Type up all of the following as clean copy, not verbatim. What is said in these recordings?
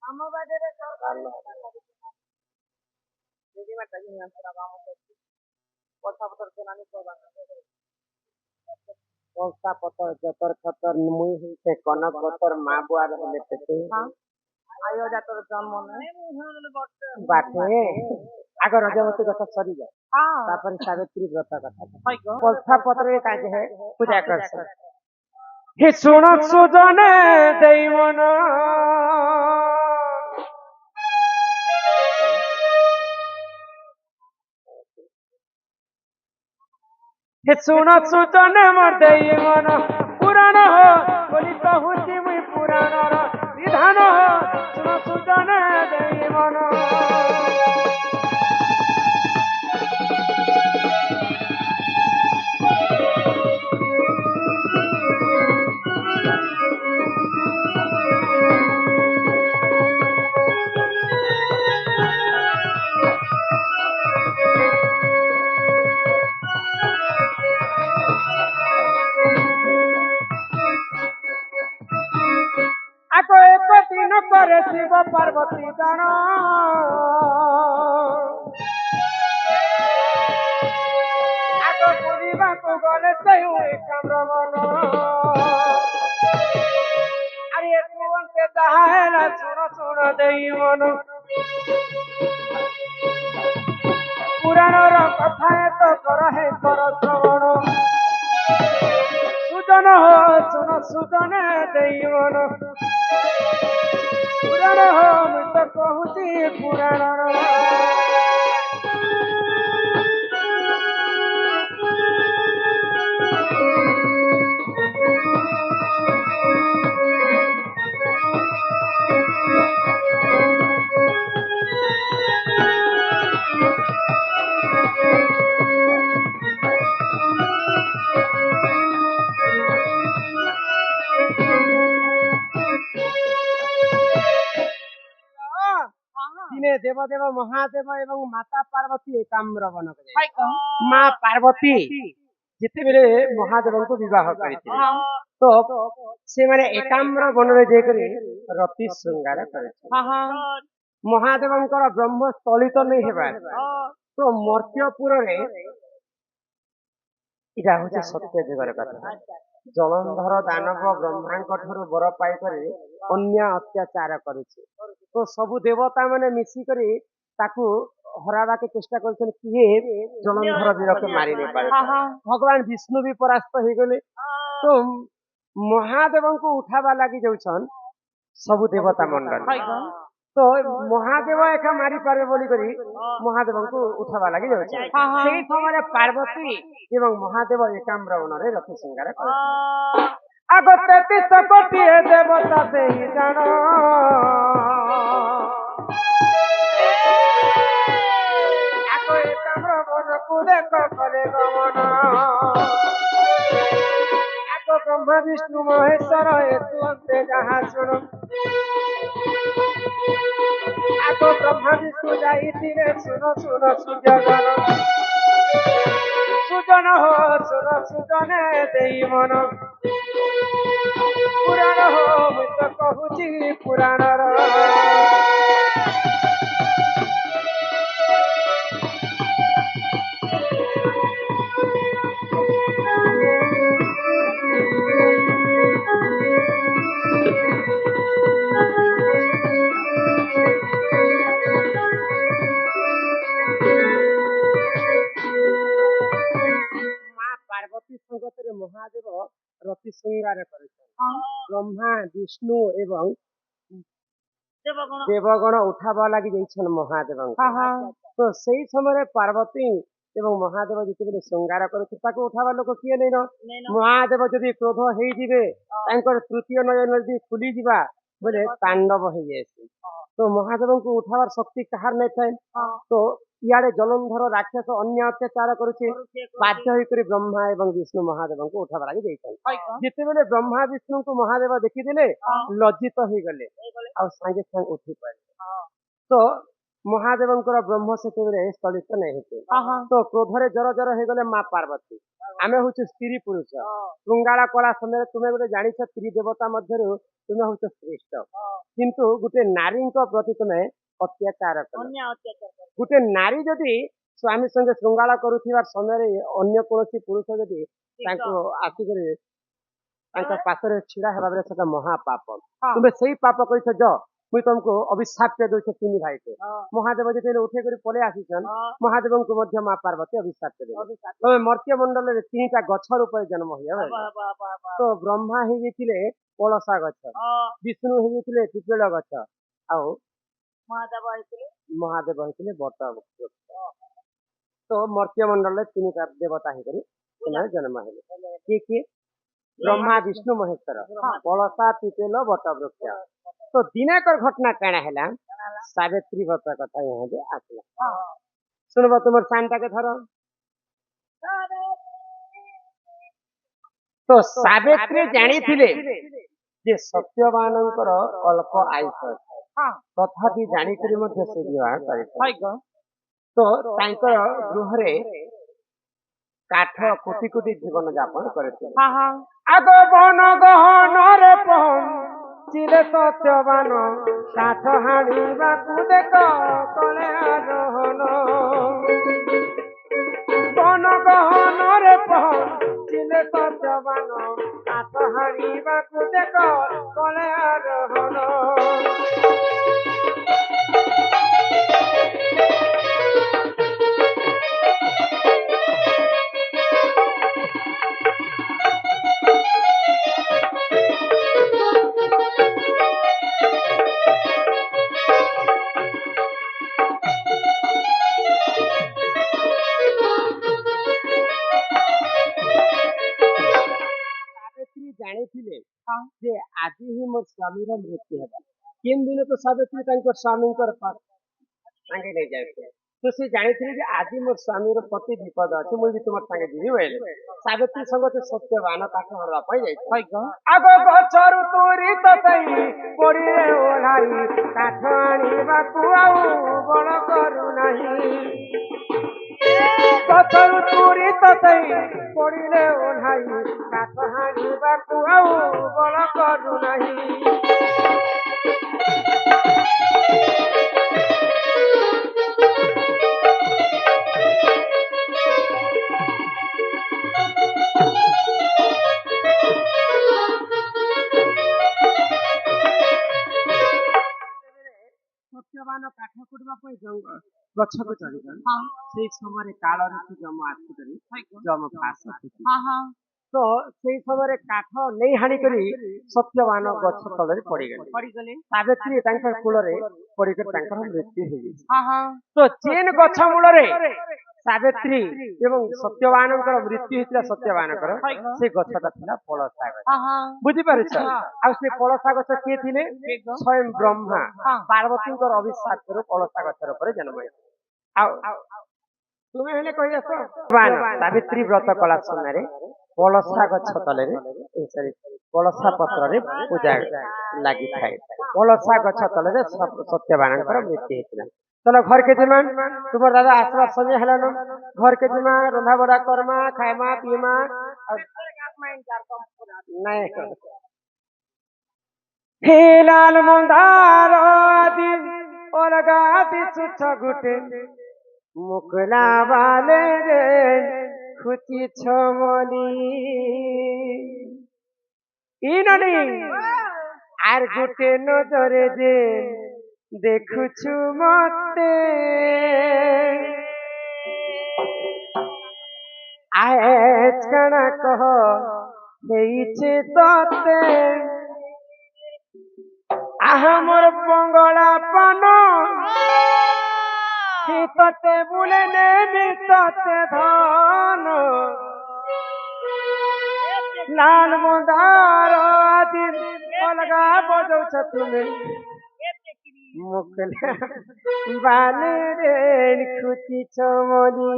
ଆମ ବାଡ଼ିରେ ସରକାର ରେଡିମେଡ୍ ଟା ଘିନି ଆଣିଥିଲା ଆମ ବର୍ଷା ପତ୍ର ସେମାନେ କଂସା ପତର ଜତର ଖତର ମୁଇ ହେଇছে কনক পতর মা বুয়ার হলে পেতে ଆୟ ଜାତର ଜନ୍ମ ନାହିଁ ବାଟେ ଆଗ ରଜବତୀ କଥା ସରିଯାଏ ତାପରେ ସାବିତ୍ରୀ ବ୍ରତ କଥା କଂସା ପତ୍ରରେ କାଜେ ହେ ପୂଜା କରସ হে ଶୁଣ ସୁଜନେ ଦେଇ ମନ হে ଶୁଣ ସୁଜନେ ମୋର ଦେଇ ମନ ପୁରାଣ ହୋ ବୋଲି କହୁଛି ମୁଇଁ ପୁରାଣର ବିଧାନ ହୋ ଶୁଣ ସୁଜନେ ଦେଇ ମନ ଆଗ ଏକ ଦିନ ପରେ ଶିବ ପାର୍ବତୀ ଜାଣ ଆଗ ବୁଲିବାକୁ ଗଲେ ସେଉ ଏକାମ୍ର ମନ ଆରେ କୁହନ୍ତେ ତାହା ହେଲା ଶୁଣ ଶୁଣ ଦେଇ ମନ ପୁରାଣର କଥା ଏତ କର ହେ କର ଶ୍ରବଣ ସୁଜନ ହୋ ଶୁଣ ସୁଜନେ ଦେଇ ମନ ପୁରାଣ ହୋ ମୁଁ ତ କହୁଛି ପୁରାଣର ଦିନେ ଦେବଦେବ ମହାଦେବ ଏବଂ ମାତା ପାର୍ବତୀ ଏକାମ୍ର ବନକୁ ଯାଇଥିଲେ ମା ପାର୍ବତୀ ଯେତେବେଳେ ମହାଦେବଙ୍କୁ ବିବାହ କରିଥିଲେ ତ ସେମାନେ ଏକାମ୍ର ବନରେ ଯାଇକରି ରତି ଶୃଙ୍ଗାର କରିଥିଲେ ମହାଦେବଙ୍କର ବ୍ରହ୍ମସ୍ଥଳୀ ତ ନେଇ ହେବାର ତ ମର୍ତ୍ତ୍ୟପୁରରେ ଏଇଟା ହଉଛି ସତ୍ୟ ଯୁଗର କଥା ଜଳନ୍ଧର ଦାନବ ବ୍ରହ୍ମାଙ୍କ ଠାରୁ ବର ପାଇକରି ଅନ୍ୟ ଅତ୍ୟାଚାର କରିଛି ତ ସବୁ ଦେବତା ମାନେ ମିଶିକରି ତାକୁ ହରାଇବାକୁ ଚେଷ୍ଟା କରୁଛନ୍ତି କିଏ ଜଳନ୍ଧର ବୀରକୁ ମାରି ନେଇ ପାରେ ଭଗବାନ ବିଷ୍ଣୁ ବି ପରାସ୍ତ ହେଇଗଲେ ତ ମହାଦେବଙ୍କୁ ଉଠାବା ଲାଗି ଯାଉଛନ୍ ସବୁ ଦେବତା ମଣ୍ଡଳ ତ ମହାଦେବ ଏକା ମାରିପାରେ ବୋଲିକରି ମହାଦେବଙ୍କୁ ଉଠାବା ଲାଗି ଯାଉଛି ସେଇ ସମୟରେ ପାର୍ବତୀ ଏବଂ ମହାଦେବ ଏକାମ୍ର ବନରେ ରତି ଶୃଙ୍ଗାର କଲେ ଆଗ 33 କୋଟିଏ ଦେବତା ସେହି ଜାଣ ଆଗ ଏକାମ୍ର ବନକୁ ଦେଖ କଲେ ଗମନ ଆଗ ବ୍ରହ୍ମା ବିଷ୍ଣୁ ମହେଶ୍ୱର ଏତୁଅନ୍ତେ ଯାହା ଶୁଣ ଆଗ ବ୍ରହ୍ମା ବିଷ୍ଣୁ ଯାଇଥିଲେ ଶୁଣ ଶୁଣ ସୁଜନ ସୁଜନ ହୋ ଶୁଣ ସୁଜନେ ଦେଇ ମନ ପୁରାଣ ହୋ ମୁଁ ତ କହୁଛି ପୁରାଣର ସଙ୍ଗତରେ ମହାଦେବ ରତି ଶୃଙ୍ଗାର କରିଛନ୍ତି ବ୍ରହ୍ମା ବିଷ୍ଣୁ ଏବଂ ଦେବଗଣ ଉଠାବା ଲାଗି ଯାଇଛନ୍ ମହାଦେବଙ୍କୁ ତ ସେଇ ସମୟରେ ପାର୍ବତୀ ଏବଂ ମହାଦେବ ଯେତେବେଳେ ଶୃଙ୍ଗାର କରୁଛି ତାକୁ ଉଠାବା ଲୋକ କିଏ ନେଇନ ମହାଦେବ ଯଦି କ୍ରୋଧ ହେଇଯିବେ ତାଙ୍କର ତୃତୀୟ ନୟନ ଯଦି ଖୁଲିଯିବା ବୋଲେ ତାଣ୍ଡବ ହେଇଯାଇଛି ତ ମହାଦେବଙ୍କୁ ଉଠାବାର ଶକ୍ତି କାହାର ନେଇଥାଏ ତ ଇଆଡେ ଜଳନ୍ଧର ରାକ୍ଷସ ଅନ୍ୟ ଅତ୍ୟାଚାର କରୁଛି ବାଧ୍ୟ ହୋଇକରି ବ୍ରହ୍ମା ଏବଂ ବିଷ୍ଣୁ ମହାଦେବଙ୍କୁ ଉଠାବା ଲାଗି ଦେଇଛନ୍ତି ଯେତେବେଳେ ବ୍ରହ୍ମା ବିଷ୍ଣୁଙ୍କୁ ମହାଦେବ ଦେଖିଦେଲେ ଲଜ୍ଜିତ ହେଇଗଲେ ଆଉ ସାଙ୍ଗେ ସାଙ୍ଗେ ଉଠି ପାରିଲେ ତ ମହାଦେବଙ୍କର ବ୍ରହ୍ମ ସେତେବେଳେ ସ୍ଥଳିତ ନାହିଁ ତ କ୍ରୋଧରେ ଜର ଜର ହେଇଗଲେ ମା ପାର୍ବତୀ ଆମେ ହଉଛୁ ସ୍ତ୍ରୀ ପୁରୁଷ ଶୃଙ୍ଗାଳ କଳା ସମୟରେ ତୁମେ ଗୋଟେ ଜାଣିଛ ତ୍ରିଦେବତା ମଧ୍ୟରୁ ତୁମେ ହଉଛ ଶ୍ରେଷ୍ଠ କିନ୍ତୁ ଗୋଟେ ନାରୀଙ୍କ ପ୍ରତି ତୁମେ ଅତ୍ୟାଚାର କଲ ଗୋଟେ ନାରୀ ଯଦି ସ୍ୱାମୀ ସଙ୍ଗେ ଶୃଙ୍ଗାଳ କରୁଥିବା ସମୟରେ ଅନ୍ୟ କୌଣସି ପୁରୁଷ ଯଦି ତାଙ୍କୁ ଆସିକରି ତାଙ୍କ ପାଖରେ ଛିଡା ହେବା ବେଳେ ସେଟା ମହାପାପ ତୁମେ ସେଇ ପାପ କରିଛ ଯ ମୁଇଁ ତମକୁ ଅଭିଶାପ ଦଉଛେ ତିନି ଭାଇକେ ମହାଦେବ ଯେତେବେଳେ ଉଠେଇ କରି ପଳେଇ ଆସିଛନ୍ ମହାଦେବଙ୍କୁ ମଧ୍ୟ ମା ପାର୍ବତୀ ଅଭିଶାପ ଦେଲେ ତମେ ମର୍ତ୍ତ୍ୟ ମଣ୍ଡଳରେ ତିନିଟା ଗଛ ରୂପରେ ଜନ୍ମ ହୁଏ ତ ବ୍ରହ୍ମା ହେଇଯାଇଥିଲେ ପଳସା ଗଛ ବିଷ୍ଣୁ ହେଇଯାଇଥିଲେ ପିପଳ ଗଛ ଆଉ ମହାଦେବ ହେଇଥିଲେ ବଟ ବୃକ୍ଷ ତ ମର୍ତ୍ତ୍ୟ ମଣ୍ଡଳରେ ତିନିଟା ଦେବତା ହେଇକରି ସେମାନେ ଜନ୍ମ ହେଲେ କିଏ କିଏ ब्रह्मा विष्णु महेश्वर कलसा पिपेल बट वृक्ष तो दिनकर घटना काना है सावित्री व्रत कथा यहाँ जे आसला सुनब तुम शांता के थर तो सावित्री जानी जे सत्यवानंकर अल्प आयुष तथापि जानिकरी मध्य से विवाह कर तो गृह काठ कोटि कोटि जीवन यापन करते आग बन गहन रे पहुँचिले सत्यवान काठ हाणिबाकु देख कले आरोहण बन गहन रे पहुँचिले सत्यवान काठ हाणिबाकु देख कले आरोहण जे आज ही मोर स्वामी मृत्यु है केन दिन तो सावित्री स्वामी संगे नहीं जाए तो से जानी जे आज मोर स्वामी पति विपद अच्छे मुझे तुम संगे जीवी बोले सावित्री संग तो सत्यवान पाठ हरवा आग गचरु तोरी तई पड़ी रे ओढ़ाई काठ आनिबाकु आउ बड़ करू नहीं गचरु तोरी तई पड़ी रे ओढ़ाई काठ आनिबाकु आउ बड़ करू नहीं सत्यवान काठ कुटवा गछ को चढ़ी से समय काल ऋतु जम आसिक जम फास तो से समय काठ नहीं हाणी करी सत्यवान गछ तल पड़गले सावित्री कूल पड़कर मृत्यु हो तो जेन गछ मूल सावित्री एवं सत्यवान मृत्यु होता सत्यवान से गछटा था पलसा गछ बुझीपार से पलसा गछ किए थे स्वयं ब्रह्मा पार्वती अभिशाप करू पलसा गछर पर जन्म तुम्हें हेले कही आस सावित्री व्रत कला समय पलसा गछ तले पलसा पत्र पूजा लगी थाए पलसा गछ तले सत्यवान मृत्यु होता चलो घर के जिमा तुम दादा आसवा समय हेलान घर के जिमा रंधा बड़ा करमा खाएमा पीमा हे लाल मंदार आदि अलगा आदि छुछ गुटे मुकला वाले रे खुची छमली इननी आर गुटे नजरे जे देखुछु मते आज कणा कह हेइछे तते आहा मोर पंगला पान तते बुले ने तते धन लाल मंदार आदि अलगा बजौछ तुमे मुकला बाले रे खुची छमली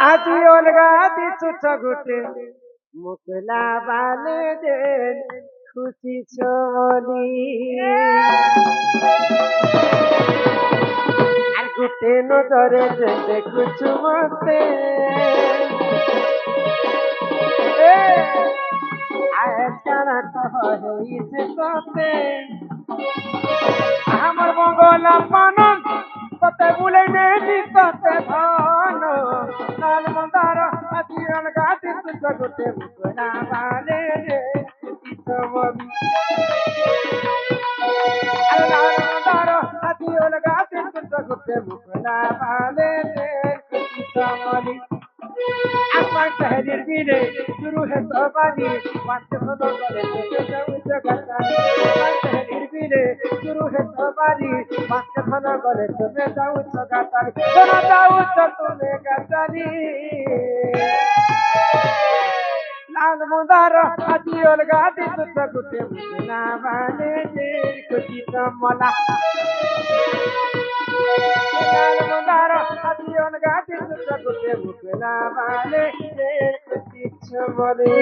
आदि अलगा आदि छुछ गुटे मुकला बाले रे খুশি চলি আর গোটে নজরে যে দেখুছু মতে আয় ছাড়া কহ হইছে সতে আমার মঙ্গল পান ততে বুলে নেছি ততে ধন লাল মন্দার আদিরন গাতি তুজ গোটে মুকনা বালে রে সমবি লাল মন্দার আদিরন গাতি তুজ গোটে মুকনা বালে রে সমবি আমার শহরের বিলে শুরু হে সবারি পাঁচ হলো গলে যাও জগতারি আমার শহরের বিলে শুরু হে সবারি পাঁচ হলো গলে তুমি যাও জগতারি তোরা যাও তুমি গাতারি লাল মুদার আদি অলগা দি তুত গুতে মুনা বানে যে খুশি সমলা লাল মুদার আদি অলগা দি তুত গুতে মুনা বানে যে খুশি সমলে